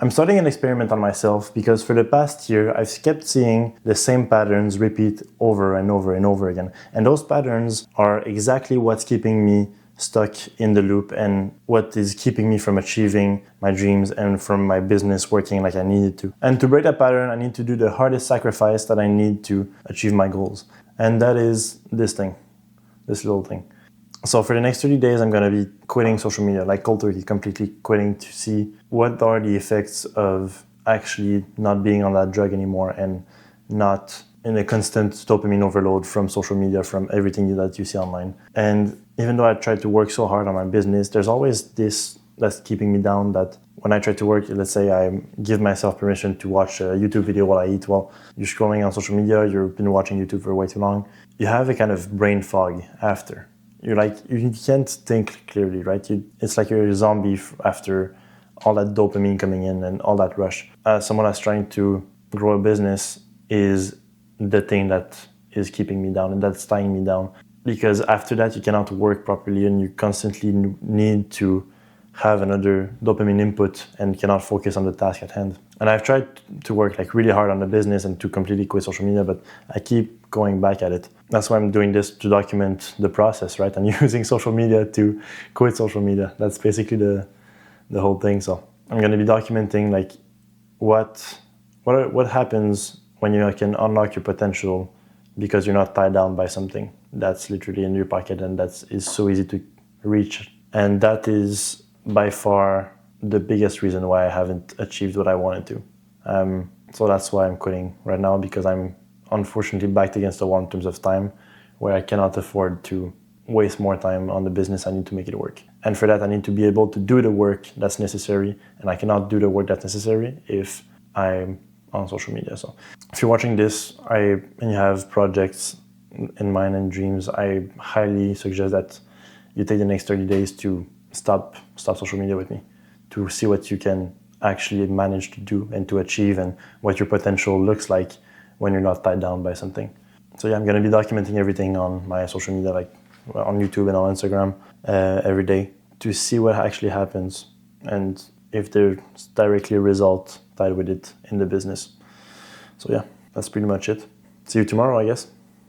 I'm starting an experiment on myself because for the past year, I've kept seeing the same patterns repeat over and over and over again. And those patterns are exactly what's keeping me stuck in the loop and what is keeping me from achieving my dreams and from my business working like I needed to. And to break that pattern, I need to do the hardest sacrifice that I need to achieve my goals. And that is this thing, this little thing. So for the next 30 days, I'm going to be quitting social media, like cold turkey, completely quitting to see what are the effects of actually not being on that drug anymore and not in a constant dopamine overload from social media, from everything that you see online. And even though I try to work so hard on my business, there's always this that's keeping me down, that when I try to work, let's say I give myself permission to watch a YouTube video while I eat. Well, you're scrolling on social media, you've been watching YouTube for way too long. You have a kind of brain fog after. You're like, you can't think clearly, right? It's like you're a zombie after all that dopamine coming in and all that rush. As someone that's trying to grow a business is the thing that is keeping me down and that's tying me down. Because after that, you cannot work properly and you constantly need to have another dopamine input and cannot focus on the task at hand. And I've tried to work like really hard on the business and to completely quit social media, but I keep going back at it. That's why I'm doing this, to document the process, right? I'm using social media to quit social media. That's basically the whole thing. So I'm going to be documenting like what happens when you can unlock your potential because you're not tied down by something that's literally in your pocket and that is so easy to reach. And that is by far the biggest reason why I haven't achieved what I wanted to. So that's why I'm quitting right now, because I'm unfortunately backed against the wall in terms of time, where I cannot afford to waste more time on the business. I need to make it work. And for that, I need to be able to do the work that's necessary, and I cannot do the work that's necessary if I'm on social media. So if you're watching this and you have projects in mind and dreams, I highly suggest that you take the next 30 days to stop social media with me, to see what you can actually manage to do and to achieve and what your potential looks like when you're not tied down by something. So yeah, I'm going to be documenting everything on my social media, like on YouTube and on Instagram every day, to see what actually happens and if there's directly a result tied with it in the business. So yeah, that's pretty much it. See you tomorrow, I guess.